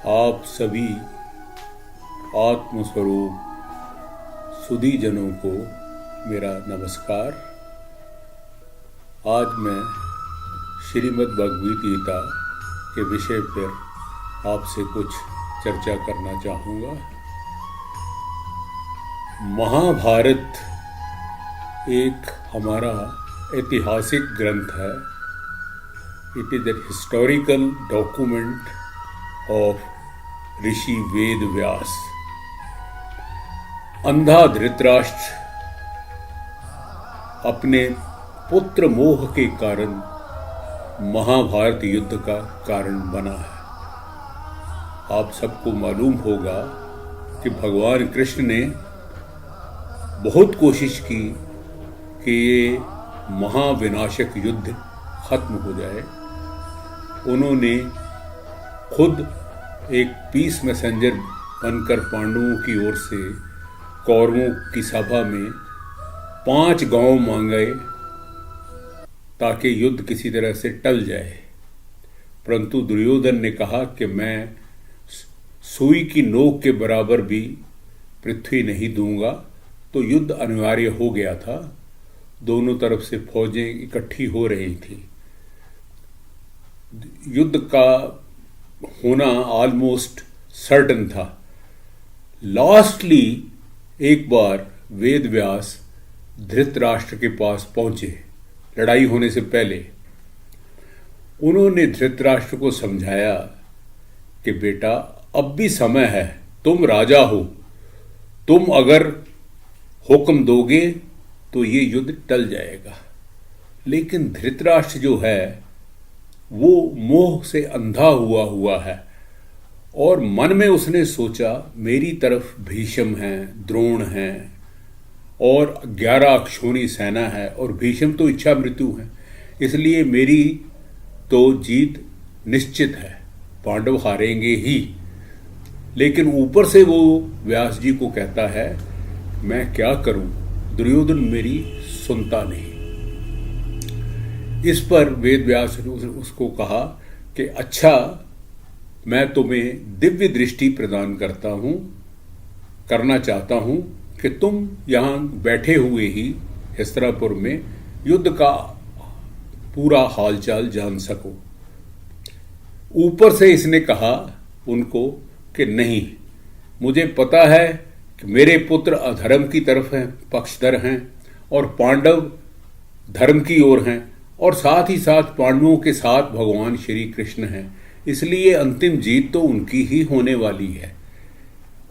आप सभी आत्मस्वरूप सुधी जनों को मेरा नमस्कार। आज मैं श्रीमद् भगवद गीता के विषय पर आपसे कुछ चर्चा करना चाहूँगा। महाभारत एक हमारा ऐतिहासिक ग्रंथ है। It is a historical document of Rishi Ved Vyas. अंधा धृतराष्ट्र अपने पुत्र मोह के कारण महाभारत युद्ध का कारण बना है। आप सबको मालूम होगा कि भगवान कृष्ण ने बहुत कोशिश की कि ये महाविनाशक युद्ध खत्म हो जाए। उन्होंने खुद एक पीस मैसेंजर बनकर पांडवों की ओर से कौरवों की सभा में 5 गांव मांगे ताकि युद्ध किसी तरह से टल जाए। परंतु दुर्योधन ने कहा कि मैं सुई की नोक के बराबर भी पृथ्वी नहीं दूंगा। तो युद्ध अनिवार्य हो गया था। दोनों तरफ से फौजें इकट्ठी हो रही थी। युद्ध का होना ऑलमोस्ट सर्टन था। लास्टली एक बार वेद व्यास धृतराष्ट्र के पास पहुंचे लड़ाई होने से पहले। उन्होंने धृतराष्ट्र को समझाया कि बेटा अब भी समय है, तुम राजा हो, तुम अगर हुक्म दोगे तो ये युद्ध टल जाएगा। लेकिन धृतराष्ट्र जो है वो मोह से अंधा हुआ है और मन में उसने सोचा मेरी तरफ भीष्म हैं, द्रोण हैं और 11 अक्षौणी सेना है और भीष्म तो इच्छा मृत्यु है, इसलिए मेरी तो जीत निश्चित है, पांडव हारेंगे ही। लेकिन ऊपर से वो व्यास जी को कहता है मैं क्या करूं, दुर्योधन मेरी सुनता नहीं। इस पर वेद व्यास ने उसको कहा कि अच्छा, मैं तुम्हें दिव्य दृष्टि प्रदान करना चाहता हूं कि तुम यहां बैठे हुए ही हस्तिनापुर में युद्ध का पूरा हालचाल जान सको। ऊपर से इसने कहा उनको कि नहीं, मुझे पता है कि मेरे पुत्र अधर्म की तरफ हैं, पक्षधर हैं और पांडव धर्म की ओर हैं और साथ ही साथ पांडवों के साथ भगवान श्री कृष्ण हैं, इसलिए अंतिम जीत तो उनकी ही होने वाली है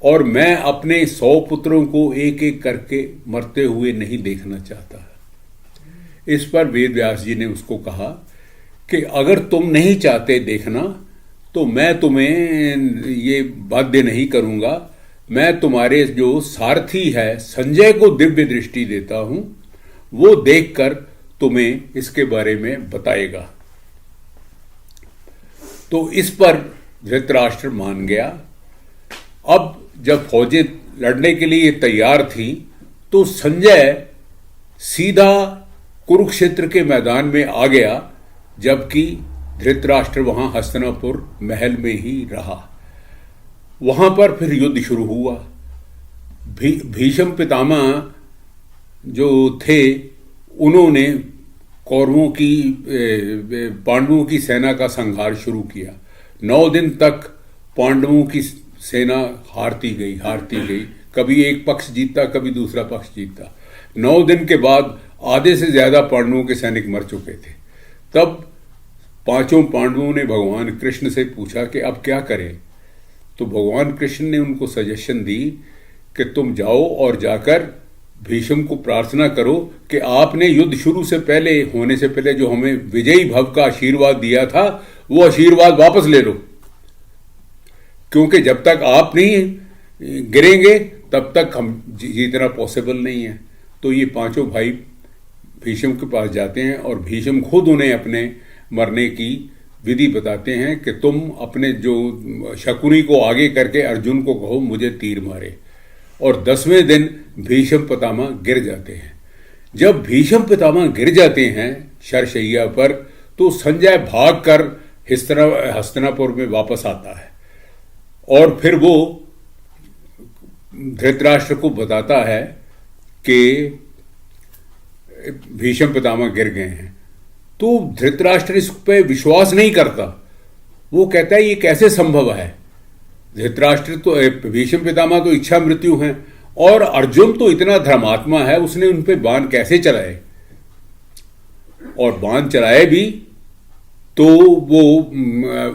और मैं अपने 100 पुत्रों को एक एक करके मरते हुए नहीं देखना चाहता। इस पर वेद व्यास जी ने उसको कहा कि अगर तुम नहीं चाहते देखना तो मैं तुम्हें ये बाध्य नहीं करूंगा। मैं तुम्हारे जो सारथी है संजय को दिव्य दृष्टि देता हूं, वो देखकर तुम्हें इसके बारे में बताएगा। तो इस पर धृतराष्ट्र मान गया। अब जब फौजें लड़ने के लिए तैयार थी तो संजय सीधा कुरुक्षेत्र के मैदान में आ गया, जबकि धृतराष्ट्र वहां हस्तिनापुर महल में ही रहा। वहां पर फिर युद्ध शुरू हुआ। भीष्म पितामह जो थे उन्होंने कौरवों की पांडवों की सेना का संहार शुरू किया। 9 दिन तक पांडवों की सेना हारती गई। कभी एक पक्ष जीतता, कभी दूसरा पक्ष जीतता। 9 दिन के बाद आधे से ज्यादा पांडवों के सैनिक मर चुके थे। तब 5 पांडवों ने भगवान कृष्ण से पूछा कि अब क्या करें। तो भगवान कृष्ण ने उनको सजेशन दी कि तुम जाओ और जाकर भीष्म को प्रार्थना करो कि आपने युद्ध शुरू होने से पहले जो हमें विजयी भव का आशीर्वाद दिया था वो आशीर्वाद वापस ले लो, क्योंकि जब तक आप नहीं गिरेंगे तब तक हम जीतना पॉसिबल नहीं है। तो ये 5 भाई भीष्म के पास जाते हैं और भीष्म खुद उन्हें अपने मरने की विधि बताते हैं कि तुम अपने जो शकुनी को आगे करके अर्जुन को कहो मुझे तीर मारे। और 10वें दिन भीष्म पितामह गिर जाते हैं। जब भीष्म पितामह गिर जाते हैं शरशैया पर तो संजय भागकर हस्तिनापुर में वापस आता है और फिर वो धृतराष्ट्र को बताता है कि भीष्म पितामह गिर गए हैं। तो धृतराष्ट्र इस पे विश्वास नहीं करता। वो कहता है ये कैसे संभव है, धृतराष्ट्र तो भीष्म पितामह तो इच्छा मृत्यु हैं और अर्जुन तो इतना धर्मात्मा है, उसने उन पे बाण कैसे चलाए, और बाण चलाए भी तो वो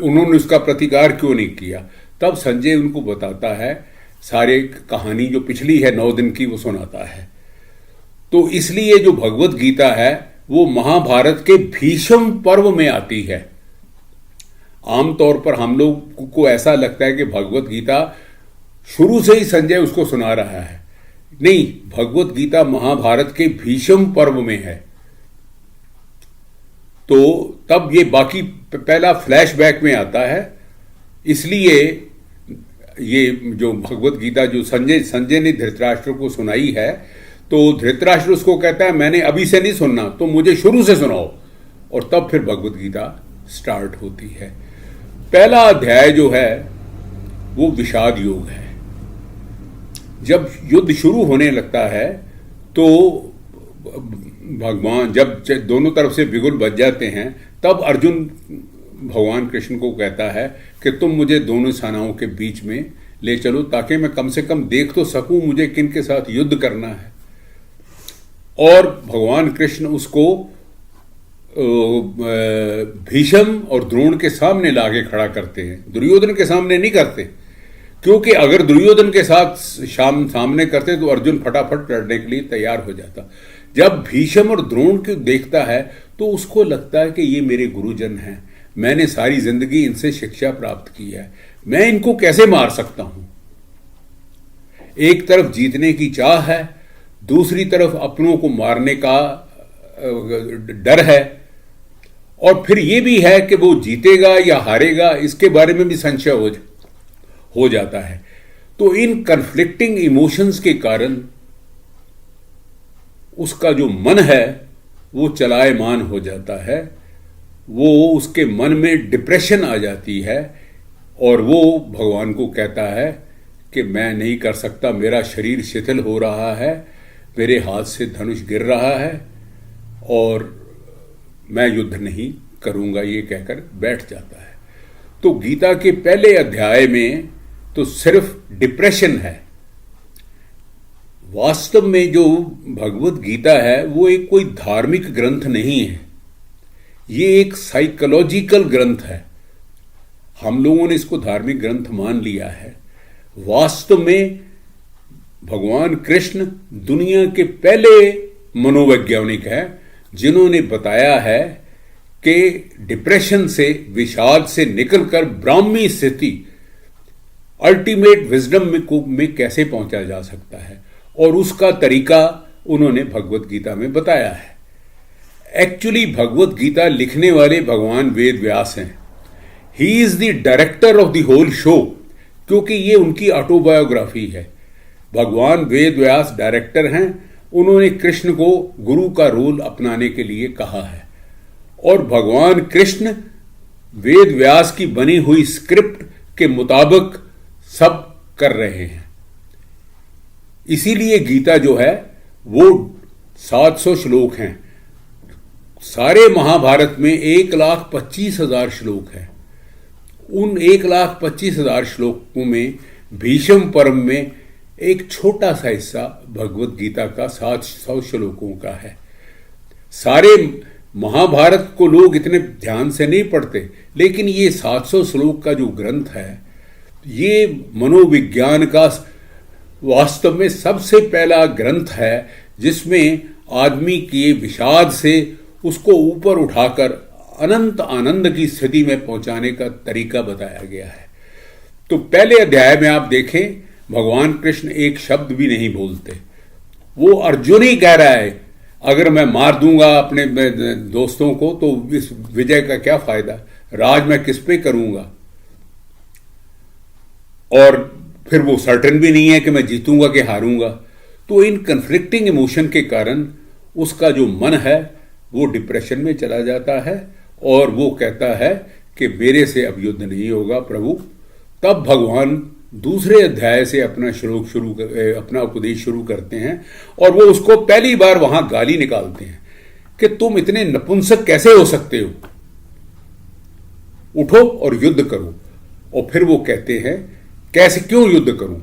उन्होंने उसका प्रतिकार क्यों नहीं किया। तब संजय उनको बताता है, सारे कहानी जो पिछली है 9 दिन की वो सुनाता है। तो इसलिए जो भगवत गीता है वो महाभारत के भीष्म पर्व में आती है। आमतौर पर हम लोग को ऐसा लगता है कि भगवत गीता शुरू से ही संजय उसको सुना रहा है। नहीं, भगवत गीता महाभारत के भीष्म पर्व में है। तो तब ये बाकी पहला फ्लैशबैक में आता है। इसलिए ये जो भगवत गीता जो संजय ने धृतराष्ट्र को सुनाई है, तो धृतराष्ट्र उसको कहता है मैंने अभी से नहीं सुनना, तो मुझे शुरू से सुनाओ। और तब फिर भगवत गीता स्टार्ट होती है। पहला अध्याय जो है वो विषाद योग है। जब युद्ध शुरू होने लगता है तो भगवान जब दोनों तरफ से बिगुल बज जाते हैं, तब अर्जुन भगवान कृष्ण को कहता है कि तुम मुझे दोनों सेनाओं के बीच में ले चलो, ताकि मैं कम से कम देख तो सकूं मुझे किन के साथ युद्ध करना है। और भगवान कृष्ण उसको भीष्म और द्रोण के सामने लाके खड़ा करते हैं, दुर्योधन के सामने नहीं करते, क्योंकि अगर दुर्योधन के साथ सामने करते तो अर्जुन फटाफट लड़ने के लिए तैयार हो जाता। जब भीष्म और द्रोण को देखता है तो उसको लगता है कि ये मेरे गुरुजन हैं, मैंने सारी जिंदगी इनसे शिक्षा प्राप्त की है, मैं इनको कैसे मार सकता हूं। एक तरफ जीतने की चाह है, दूसरी तरफ अपनों को मारने का डर है, और फिर यह भी है कि वो जीतेगा या हारेगा, इसके बारे में भी संशय हो जाता है। तो इन कन्फ्लिक्टिंग इमोशंस के कारण उसका जो मन है वो चलायमान हो जाता है, वो उसके मन में डिप्रेशन आ जाती है, और वो भगवान को कहता है कि मैं नहीं कर सकता, मेरा शरीर शिथिल हो रहा है, मेरे हाथ से धनुष गिर रहा है और मैं युद्ध नहीं करूंगा, ये कहकर बैठ जाता है। तो गीता के पहले अध्याय में तो सिर्फ डिप्रेशन है। वास्तव में जो भगवत गीता है वो एक कोई धार्मिक ग्रंथ नहीं है, ये एक साइकोलॉजिकल ग्रंथ है। हम लोगों ने इसको धार्मिक ग्रंथ मान लिया है। वास्तव में भगवान कृष्ण दुनिया के पहले मनोवैज्ञानिक हैं जिन्होंने बताया है कि डिप्रेशन से, विषाद से निकलकर ब्राह्मी स्थिति, अल्टीमेट विजडम में कैसे पहुंचा जा सकता है, और उसका तरीका उन्होंने भगवत गीता में बताया है। एक्चुअली भगवत गीता लिखने वाले भगवान वेद व्यास हैं। He is the director of the whole show, क्योंकि ये उनकी ऑटोबायोग्राफी है। भगवान वेद व्यास डायरेक्टर हैं। उन्होंने कृष्ण को गुरु का रोल अपनाने के लिए कहा है, और भगवान कृष्ण वेद व्यास की बनी हुई स्क्रिप्ट के मुताबिक सब कर रहे हैं। इसीलिए गीता जो है वो 700 श्लोक हैं। सारे महाभारत में 1,25,000 श्लोक हैं। उन 1,25,000 श्लोकों में भीष्म पर्व में एक छोटा सा हिस्सा भगवत गीता का 700 श्लोकों का है। सारे महाभारत को लोग इतने ध्यान से नहीं पढ़ते, लेकिन ये 700 श्लोक का जो ग्रंथ है ये मनोविज्ञान का वास्तव में सबसे पहला ग्रंथ है, जिसमें आदमी के विषाद से उसको ऊपर उठाकर अनंत आनंद की स्थिति में पहुंचाने का तरीका बताया गया है। तो पहले अध्याय में आप देखें, भगवान कृष्ण एक शब्द भी नहीं बोलते। वो अर्जुन ही कह रहा है अगर मैं मार दूंगा अपने दोस्तों को तो इस विजय का क्या फायदा, राज मैं किस पे करूंगा। और फिर वो सर्टेन भी नहीं है कि मैं जीतूंगा कि हारूंगा। तो इन कन्फ्लिक्टिंग इमोशन के कारण उसका जो मन है वो डिप्रेशन में चला जाता है, और वो कहता है कि मेरे से अब युद्ध नहीं होगा प्रभु, तब भगवान दूसरे अध्याय से अपना अपना उपदेश शुरू करते हैं, और वो उसको पहली बार वहां गाली निकालते हैं कि तुम इतने नपुंसक कैसे हो सकते हो, उठो और युद्ध करो। और फिर वो कहते हैं कैसे, क्यों युद्ध करूं?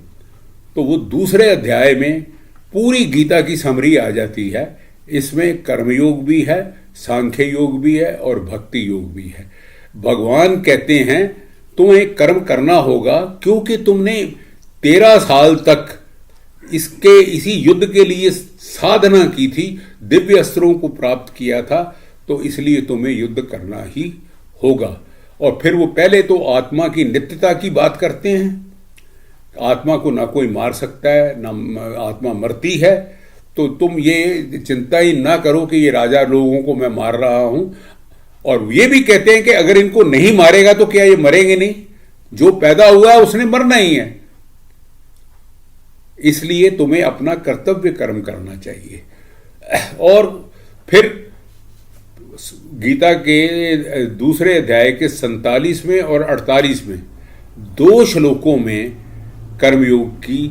तो वो दूसरे अध्याय में पूरी गीता की समरी आ जाती है। इसमें कर्मयोग भी है, सांख्य योग भी है और भक्ति योग भी है। भगवान कहते हैं तुम्हें कर्म करना होगा, क्योंकि तुमने 13 साल तक इसी युद्ध के लिए साधना की थी, दिव्य अस्त्रों को प्राप्त किया था, तो इसलिए तुम्हें युद्ध करना ही होगा। और फिर वो पहले तो आत्मा की नित्यता की बात करते हैं। आत्मा को ना कोई मार सकता है, ना आत्मा मरती है, तो तुम ये चिंता ही ना करो कि ये राजा लोगों को मैं मार रहा हूं। और ये भी कहते हैं कि अगर इनको नहीं मारेगा तो क्या ये मरेंगे नहीं? जो पैदा हुआ है उसने मरना ही है, इसलिए तुम्हें अपना कर्तव्य कर्म करना चाहिए। और फिर गीता के दूसरे अध्याय के 47वें और 48वें 2 श्लोकों में कर्मयोग की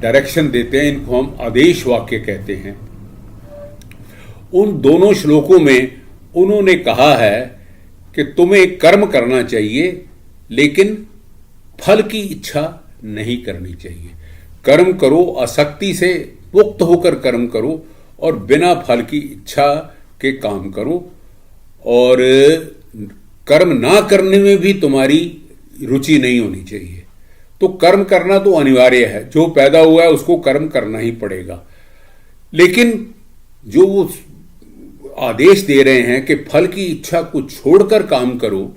डायरेक्शन देते हैं। इनको हम आदेश वाक्य कहते हैं। उन दोनों श्लोकों में उन्होंने कहा है कि तुम्हें कर्म करना चाहिए, लेकिन फल की इच्छा नहीं करनी चाहिए। कर्म करो, आसक्ति से मुक्त होकर कर्म करो, और बिना फल की इच्छा के काम करो। और कर्म ना करने में भी तुम्हारी रुचि नहीं होनी चाहिए। तो कर्म करना तो अनिवार्य है, जो पैदा हुआ है उसको कर्म करना ही पड़ेगा। लेकिन जो वो आदेश दे रहे हैं कि फल की इच्छा को छोड़कर काम करो,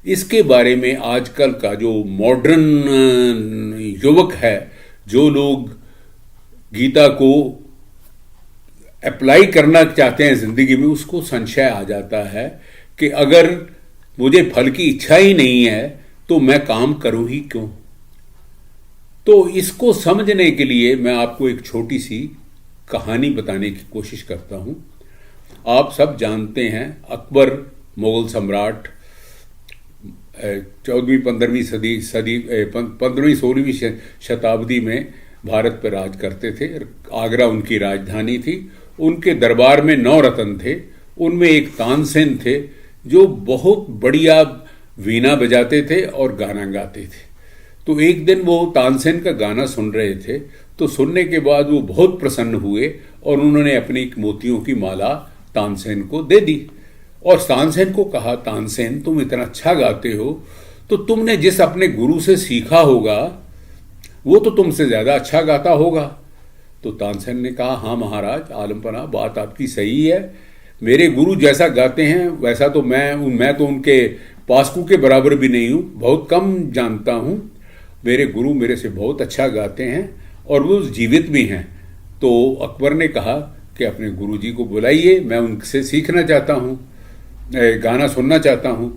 इसके बारे में आजकल का जो मॉडर्न युवक है, जो लोग गीता को अप्लाई करना चाहते हैं जिंदगी में, उसको संशय आ जाता है कि अगर मुझे फल की इच्छा ही नहीं है तो मैं काम करूं ही क्यों। तो इसको समझने के लिए मैं आपको एक छोटी सी कहानी बताने की कोशिश करता हूं। आप सब जानते हैं अकबर मुगल सम्राट 14वीं-15वीं सदी 15वीं-16वीं शताब्दी में भारत पर राज करते थे। आगरा उनकी राजधानी थी। उनके दरबार में 9 रत्न थे। उनमें एक तानसेन थे जो बहुत बढ़िया वीणा बजाते थे और गाना गाते थे। तो एक दिन वो तानसेन का गाना सुन रहे थे, तो सुनने के बाद वो बहुत प्रसन्न हुए और उन्होंने अपनी मोतियों की माला तानसेन को दे दी। और तानसेन को कहा, तानसेन तुम इतना अच्छा गाते हो, तो तुमने जिस अपने गुरु से सीखा होगा वो तो तुमसे ज्यादा अच्छा गाता होगा। तो तानसेन ने कहा, हाँ महाराज, आलमपना बात आपकी सही है। मेरे गुरु जैसा गाते हैं वैसा तो मैं तो उनके पासकू के बराबर भी नहीं हूं, बहुत कम जानता हूं। मेरे गुरु मेरे से बहुत अच्छा गाते हैं और वो जीवित भी हैं। तो अकबर ने कहा कि अपने गुरुजी को बुलाइए, मैं उनसे सीखना चाहता हूं, गाना सुनना चाहता हूं।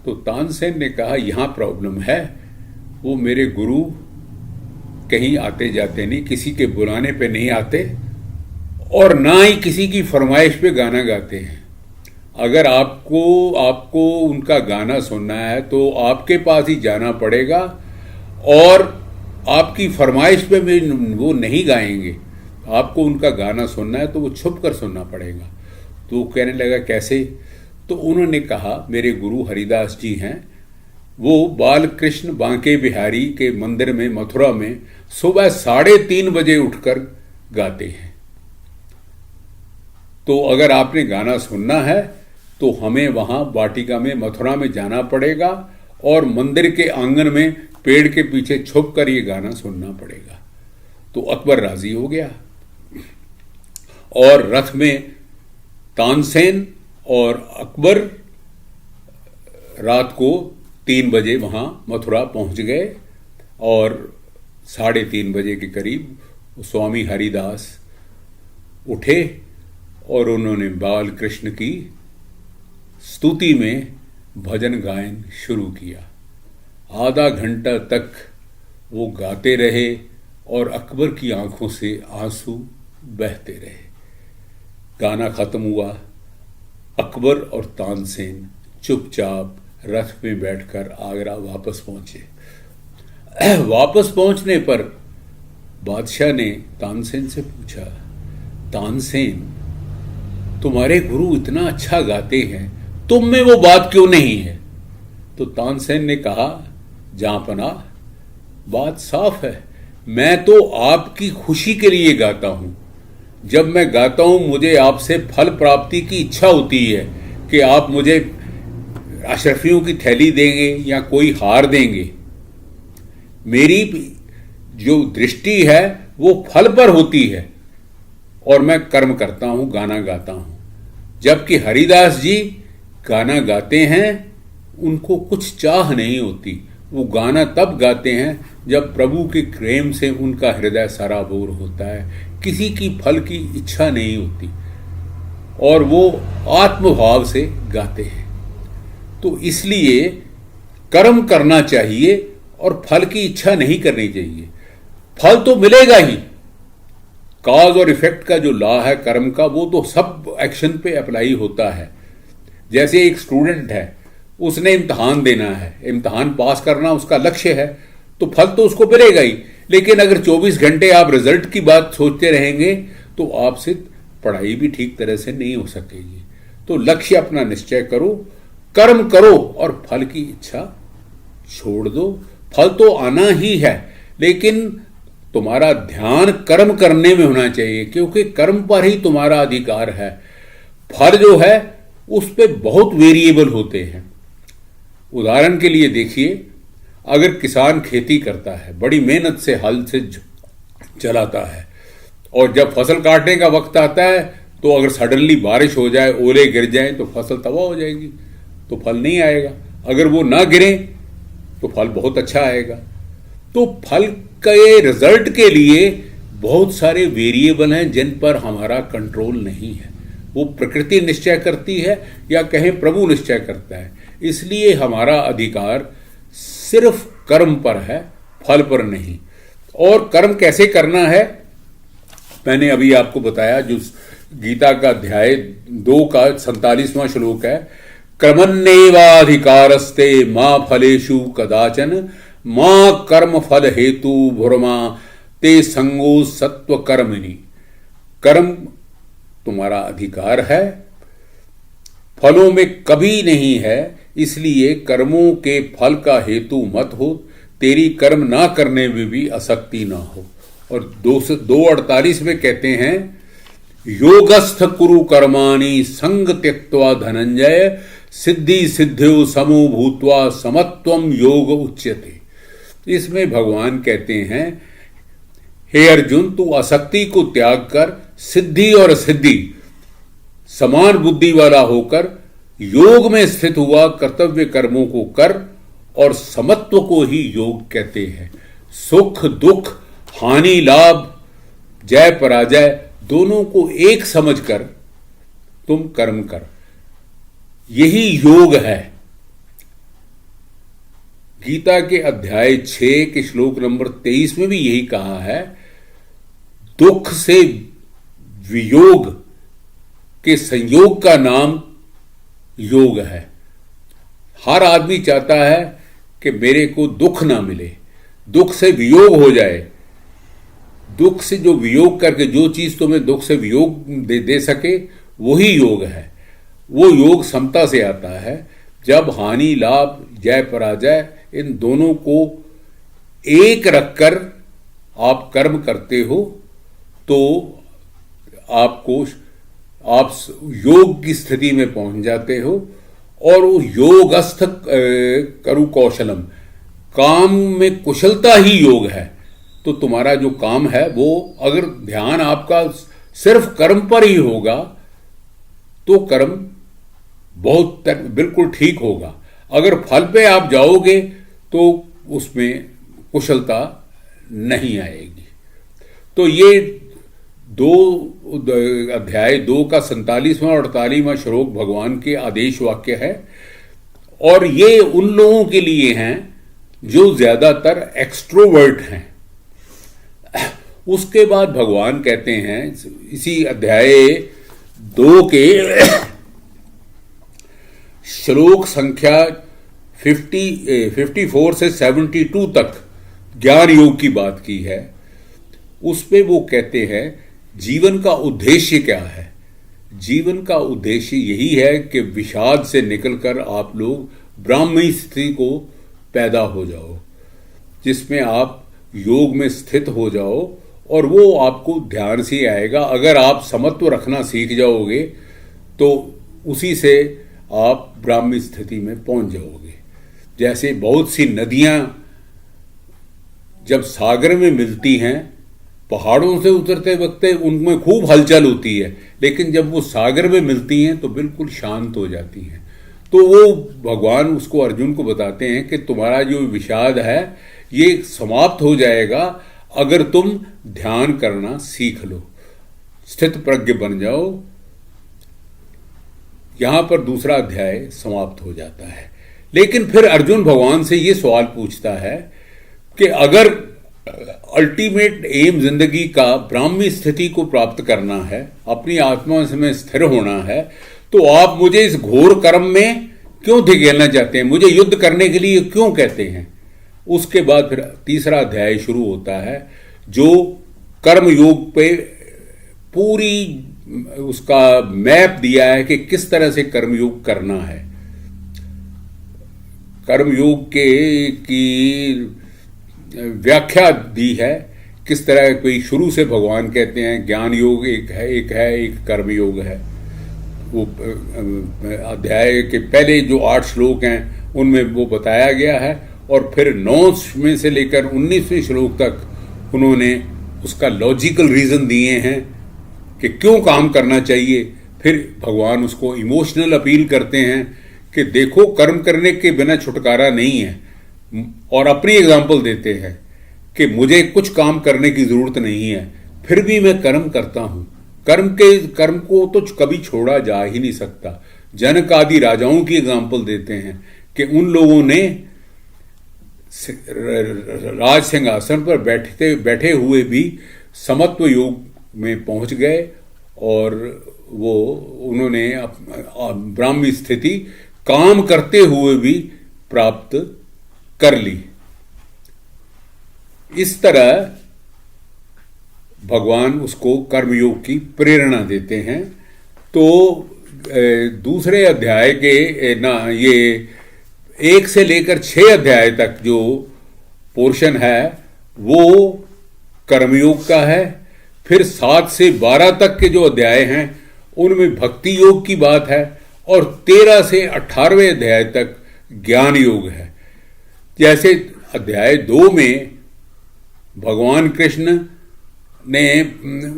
तो तानसेन ने कहा, यहां प्रॉब्लम है, वो मेरे गुरु कहीं आते जाते नहीं, किसी के बुलाने पे नहीं आते और ना ही किसी की फरमाइश पे गाना गाते हैं। अगर आपको उनका गाना सुनना है तो आपके पास ही जाना पड़ेगा और आपकी फरमाइश पे वो नहीं गाएंगे। आपको उनका गाना सुनना है तो वो छुप कर सुनना पड़ेगा। तो कहने लगा, कैसे? तो उन्होंने कहा, मेरे गुरु हरिदास जी हैं, वो बाल कृष्ण बांके बिहारी के मंदिर में मथुरा में सुबह 3:30 बजे उठकर गाते हैं। तो अगर आपने गाना सुनना है तो हमें वहां वाटिका में मथुरा में जाना पड़ेगा और मंदिर के आंगन में पेड़ के पीछे छुप कर ये गाना सुनना पड़ेगा। तो अकबर राजी हो गया और रथ में तानसेन और अकबर रात को 3 बजे वहां मथुरा पहुंच गए और 3:30 बजे के करीब स्वामी हरिदास उठे और उन्होंने बाल कृष्ण की स्तुति में भजन गायन शुरू किया। आधा घंटा तक वो गाते रहे और अकबर की आंखों से आंसू बहते रहे। गाना खत्म हुआ। अकबर और तानसेन चुपचाप रथ में बैठकर आगरा वापस पहुंचे। वापस पहुंचने पर बादशाह ने तानसेन से पूछा, तानसेन, तुम्हारे गुरु इतना अच्छा गाते हैं, तुम में वो बात क्यों नहीं है? तो तानसेन ने कहा, जहांपना, बात साफ है, मैं तो आपकी खुशी के लिए गाता हूं। जब मैं गाता हूं मुझे आपसे फल प्राप्ति की इच्छा होती है कि आप मुझे अशरफियों की थैली देंगे या कोई हार देंगे। मेरी जो दृष्टि है वो फल पर होती है और मैं कर्म करता हूं, गाना गाता हूं। जबकि हरिदास जी गाना गाते हैं, उनको कुछ चाह नहीं होती। वो गाना तब गाते हैं जब प्रभु के प्रेम से उनका हृदय सराबोर होता है, किसी की फल की इच्छा नहीं होती और वो आत्मभाव से गाते हैं। तो इसलिए कर्म करना चाहिए और फल की इच्छा नहीं करनी चाहिए। फल तो मिलेगा ही, कॉज और इफेक्ट का जो लॉ है कर्म का, वो तो सब एक्शन पे अप्लाई होता है। जैसे एक स्टूडेंट है, उसने इम्तहान देना है, इम्तहान पास करना उसका लक्ष्य है, तो फल तो उसको मिलेगा ही। लेकिन अगर 24 घंटे आप रिजल्ट की बात सोचते रहेंगे तो आपसे पढ़ाई भी ठीक तरह से नहीं हो सकेगी। तो लक्ष्य अपना निश्चय करो, कर्म करो और फल की इच्छा छोड़ दो। फल तो आना ही है, लेकिन तुम्हारा ध्यान कर्म करने में होना चाहिए, क्योंकि कर्म पर ही तुम्हारा अधिकार है। फल जो है उस पे बहुत वेरिएबल होते हैं। उदाहरण के लिए देखिए, अगर किसान खेती करता है, बड़ी मेहनत से हल से चलाता है, और जब फसल काटने का वक्त आता है तो अगर सडनली बारिश हो जाए, ओले गिर जाए, तो फसल तबाह हो जाएगी, तो फल नहीं आएगा। अगर वो ना गिरे तो फल बहुत अच्छा आएगा। तो फल के रिजल्ट के लिए बहुत सारे वेरिएबल हैं जिन पर हमारा कंट्रोल नहीं है। वो प्रकृति निश्चय करती है या कहें प्रभु निश्चय करता है। इसलिए हमारा अधिकार सिर्फ कर्म पर है, फल पर नहीं। और कर्म कैसे करना है, मैंने अभी आपको बताया। जो गीता का अध्याय 2 का 47वां श्लोक है, कर्मण्येवाधिकारस्ते मां फलेषु कदाचन मां कर्म फल हेतु भुरमा ते संगो सत्व कर्मणि। कर्म तुम्हारा अधिकार है, फलों में कभी नहीं है, इसलिए कर्मों के फल का हेतु मत हो। तेरी कर्म ना करने में भी आसक्ति ना हो। और 2:48 में कहते हैं, योगस्थ कुरु कर्माणि संग त्यक्त्वा धनंजय सिद्धि सिद्ध्यो समो भूत्वा समत्वम योग उच्यते। इसमें भगवान कहते हैं, हे अर्जुन, तू आसक्ति को त्याग कर सिद्धि और असिद्धि समान बुद्धि वाला होकर योग में स्थित हुआ कर्तव्य कर्मों को कर, और समत्व को ही योग कहते हैं। सुख दुख, हानि लाभ, जय पराजय दोनों को एक समझकर तुम कर्म कर, यही योग है। गीता के अध्याय 6 के श्लोक नंबर 23 में भी यही कहा है, दुख से वियोग के संयोग का नाम योग है। हर आदमी चाहता है कि मेरे को दुख ना मिले, दुख से वियोग हो जाए। दुख से जो वियोग करके जो चीज तुम्हें दुख से वियोग दे सके, वही योग है। वो योग समता से आता है, जब हानि लाभ, जय पराजय, इन दोनों को एक रखकर आप कर्म करते हो, तो आप योग की स्थिति में पहुंच जाते हो। और वो योगस्थ करु कौशलम, काम में कुशलता ही योग है। तो तुम्हारा जो काम है वो, अगर ध्यान आपका सिर्फ कर्म पर ही होगा तो कर्म बिल्कुल ठीक होगा। अगर फल पे आप जाओगे तो उसमें कुशलता नहीं आएगी। तो ये अध्याय 2 का 47वां और 48वां श्लोक भगवान के आदेश वाक्य है, और ये उन लोगों के लिए हैं जो ज्यादातर एक्सट्रोवर्ट हैं। उसके बाद भगवान कहते हैं इसी अध्याय 2 के श्लोक संख्या 54 से 72 तक ज्ञान योग की बात की है, उसमें वो कहते हैं जीवन का उद्देश्य क्या है। जीवन का उद्देश्य यही है कि विषाद से निकलकर आप लोग ब्राह्मी स्थिति को पैदा हो जाओ, जिसमें आप योग में स्थित हो जाओ और वो आपको ध्यान से आएगा। अगर आप समत्व रखना सीख जाओगे तो उसी से आप ब्राह्मी स्थिति में पहुंच जाओगे। जैसे बहुत सी नदियां जब सागर में मिलती हैं, पहाड़ों से उतरते वक्त उनमें खूब हलचल होती है, लेकिन जब वो सागर में मिलती हैं तो बिल्कुल शांत हो जाती हैं। तो वो भगवान उसको अर्जुन को बताते हैं कि तुम्हारा जो विषाद है ये समाप्त हो जाएगा अगर तुम ध्यान करना सीख लो, स्थित प्रज्ञ बन जाओ। यहां पर दूसरा अध्याय समाप्त हो जाता है। लेकिन फिर अर्जुन भगवान से ये सवाल पूछता है कि अगर अल्टीमेट एम जिंदगी का ब्राह्मी स्थिति को प्राप्त करना है, अपनी आत्मा में स्थिर होना है, तो आप मुझे इस घोर कर्म में क्यों धकेलना चाहते हैं, मुझे युद्ध करने के लिए क्यों कहते हैं। उसके बाद फिर तीसरा अध्याय शुरू होता है जो कर्म योग पे पूरी उसका मैप दिया है कि किस तरह से कर्मयोग करना है। कर्मयोग के की व्याख्या दी है किस तरह। कोई शुरू से भगवान कहते हैं ज्ञान योग एक कर्मयोग है। वो अध्याय के पहले जो 8 श्लोक हैं उनमें वो बताया गया है, और फिर 9 में से लेकर 19वें श्लोक तक उन्होंने उसका लॉजिकल रीजन दिए हैं कि क्यों काम करना चाहिए। फिर भगवान उसको इमोशनल अपील करते हैं कि देखो कर्म करने के बिना छुटकारा नहीं है, और अपनी एग्जाम्पल देते हैं कि मुझे कुछ काम करने की जरूरत नहीं है, फिर भी मैं कर्म करता हूं। कर्म को तो कभी छोड़ा जा ही नहीं सकता। जनक आदि राजाओं की एग्जाम्पल देते हैं कि उन लोगों ने राज सिंहासन पर बैठे हुए भी समत्व योग में पहुंच गए, और वो उन्होंने ब्राह्मी स्थिति काम करते हुए भी प्राप्त कर ली। इस तरह भगवान उसको कर्मयोग की प्रेरणा देते हैं। तो दूसरे अध्याय के ये 1 से लेकर 6 अध्याय तक जो पोर्शन है वो कर्मयोग का है। फिर 7 से 12 तक के जो अध्याय हैं उनमें भक्ति योग की बात है, और 13 से 18वें अध्याय तक ज्ञान योग है। जैसे अध्याय 2 में भगवान कृष्ण ने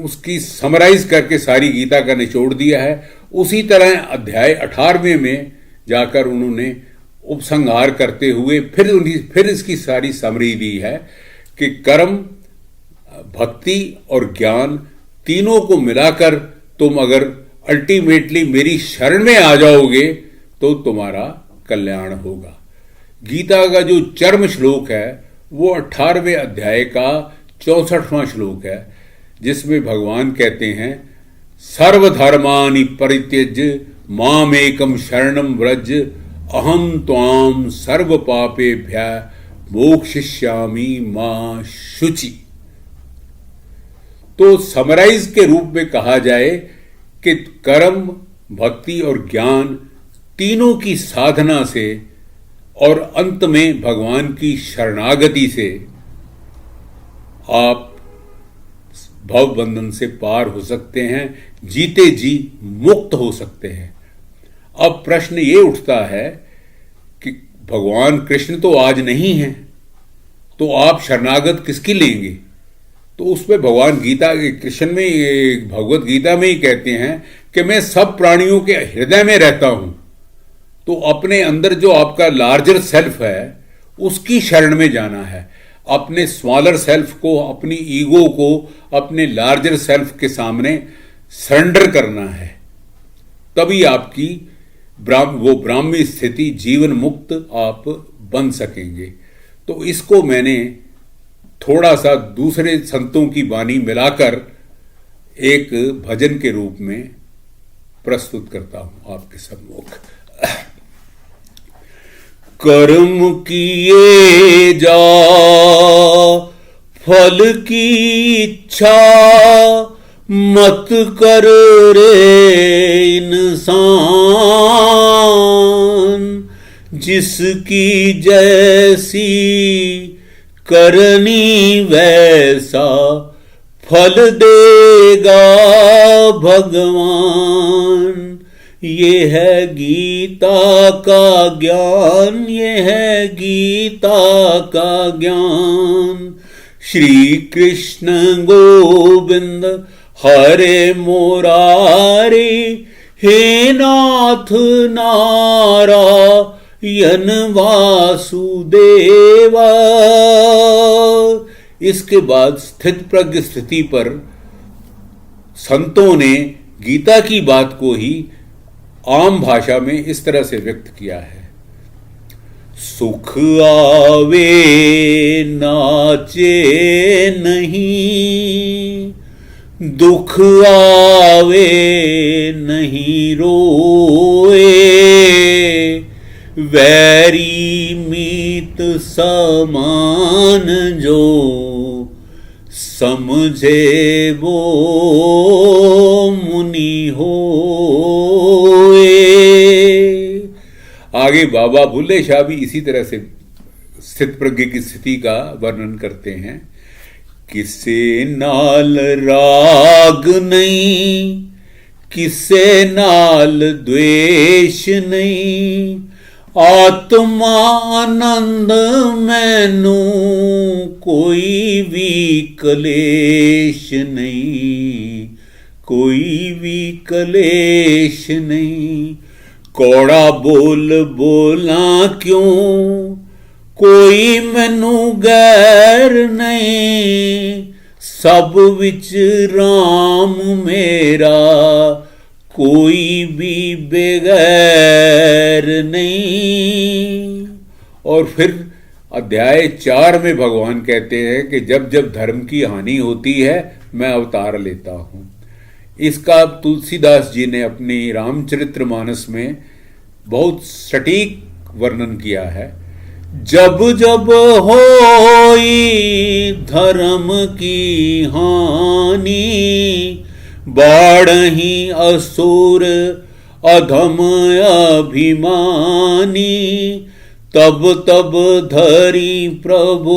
उसकी समराइज करके सारी गीता का निचोड़ दिया है, उसी तरह अध्याय 18वें में जाकर उन्होंने उपसंहार करते हुए फिर इसकी सारी समरी दी है कि कर्म, भक्ति और ज्ञान तीनों को मिलाकर तुम अगर अल्टीमेटली मेरी शरण में आ जाओगे तो तुम्हारा कल्याण होगा। गीता का जो चरम श्लोक है वो 18वें अध्याय का 64वां श्लोक है, जिसमें भगवान कहते हैं सर्वधर्मानि परित्यज्य मामेकम शरणम व्रज अहम त्वाम सर्व पापेभ्यः मोक्षयिष्यामि मा शुचि। तो समराइज के रूप में कहा जाए कि कर्म, भक्ति और ज्ञान तीनों की साधना से और अंत में भगवान की शरणागति से आप भव बंधन से पार हो सकते हैं, जीते जी मुक्त हो सकते हैं। अब प्रश्न ये उठता है कि भगवान कृष्ण तो आज नहीं है, तो आप शरणागत किसकी लेंगे। तो उसमें भगवान गीता कृष्ण में भगवत गीता में ही कहते हैं कि मैं सब प्राणियों के हृदय में रहता हूं। तो अपने अंदर जो आपका लार्जर सेल्फ है उसकी शरण में जाना है, अपने स्मॉलर सेल्फ को, अपनी ईगो को अपने लार्जर सेल्फ के सामने सरेंडर करना है, तभी आपकी वो ब्राह्मी स्थिति, जीवन मुक्त आप बन सकेंगे। तो इसको मैंने थोड़ा सा दूसरे संतों की वाणी मिलाकर एक भजन के रूप में प्रस्तुत करता हूं आपके सम्मुख। कर्म किए जा फल की इच्छा मत कर रे इंसान, जिसकी जैसी करनी वैसा फल देगा भगवान। ये है गीता का ज्ञान, ये है गीता का ज्ञान। श्री कृष्ण गोविंद हरे मुरारी, हे नाथ नारायण वासुदेवा। इसके बाद स्थित प्रज्ञ स्थिति पर संतों ने गीता की बात को ही आम भाषा में इस तरह से व्यक्त किया है। सुख आवे नाचे नहीं, दुख आवे नहीं रोए, वैरी मीत समान जो समझे वो मुनि होए। आगे बाबा बुल्ले शाह भी इसी तरह से स्थित प्रज्ञ की स्थिति का वर्णन करते हैं। किसे नाल राग नहीं, किसे नाल द्वेष नहीं, आत्मा आनंद मैनू कोई भी कलेश नहीं, कोई भी कलेश नहीं। कौड़ा बोल बोला क्यों, कोई मैनू गैर नहीं, सब विच राम मेरा कोई भी बेगैर नहीं। और फिर अध्याय 4 में भगवान कहते हैं कि जब जब धर्म की हानि होती है मैं अवतार लेता हूं। इसका तुलसीदास जी ने अपनी रामचरितमानस में बहुत सटीक वर्णन किया है। जब जब होई धर्म की हानि, बाढ़ही असुर अधम अभिमानी, तब तब धरी प्रभु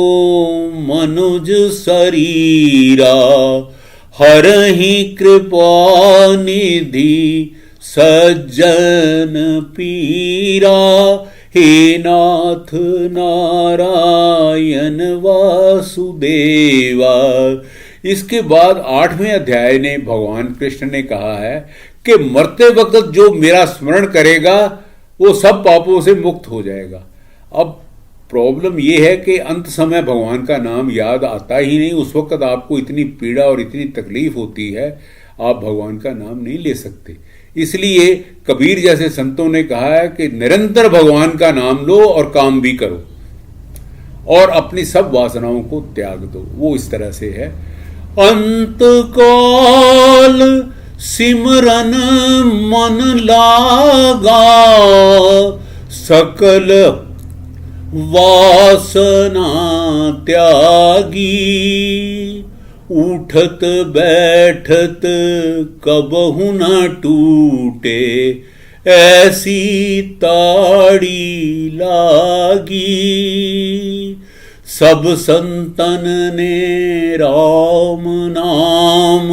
मनुज शरीरा, हरहि कृपा निधि सज्जन पीरा, हे नाथ नारायण वासुदेवा। इसके बाद 8वें अध्याय ने भगवान कृष्ण ने कहा है कि मरते वक्त जो मेरा स्मरण करेगा वो सब पापों से मुक्त हो जाएगा। अब प्रॉब्लम ये है कि अंत समय भगवान का नाम याद आता ही नहीं। उस वक्त आपको इतनी पीड़ा और इतनी तकलीफ होती है, आप भगवान का नाम नहीं ले सकते। इसलिए कबीर जैसे संतों ने कहा है कि निरंतर भगवान का नाम लो और काम भी करो और अपनी सब वासनाओं को त्याग दो। वो इस तरह से है। अंत काल सिमरन मन लागा, सकल वासना त्यागी, उठत बैठत कबहु न टूटे, ऐसी ताड़ी लागी। सब संतन ने राम नाम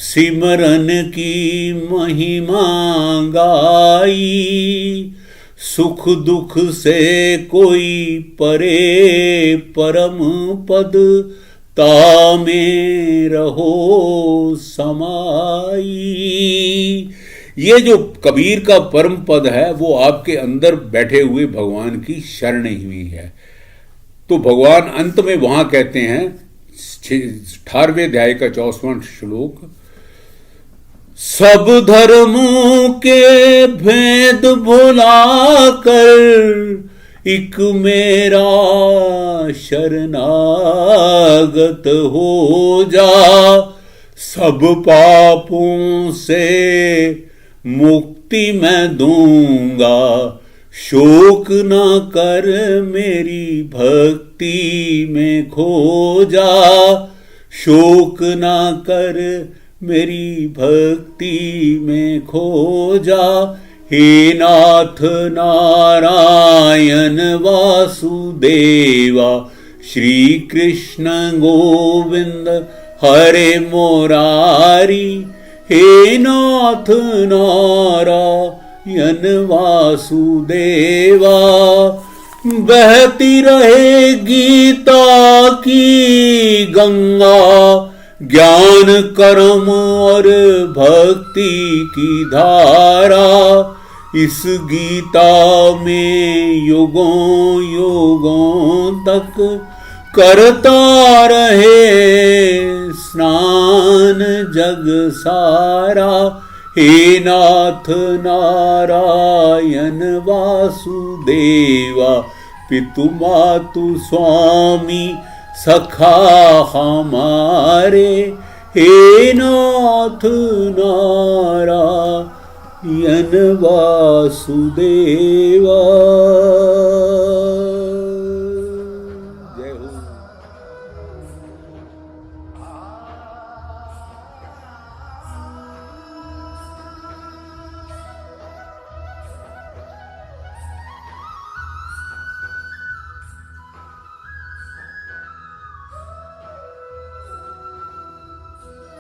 सिमरन की महिमा गाई, सुख दुख से कोई परे परम पद, तामे रहो समाई। ये जो कबीर का परम पद है वो आपके अंदर बैठे हुए भगवान की शरण हुई है। तो भगवान अंत में वहां कहते हैं 18वें अध्याय का 64वां श्लोक, सब धर्मों के भेद भुला कर एक मेरा शरणागत हो जा, सब पापों से मुक्ति मैं दूंगा, शोक न कर मेरी भक्ति में खो जा, शोक न कर मेरी भक्ति में खो जा। हे नाथ नारायण वासुदेवा, श्री कृष्ण गोविंद हरे मुरारी। हे नाथ नारायण वासुदेवा, बहती रहे गीता की गंगा, ज्ञान कर्म और भक्ति की धारा। इस गीता में युगों युगों तक करता रहे स्नान जग सारा। हे नाथ नारायण वासुदेवा, पितु मातु स्वामी सखा हमारे। हे नाथ नारायण वासुदेवा।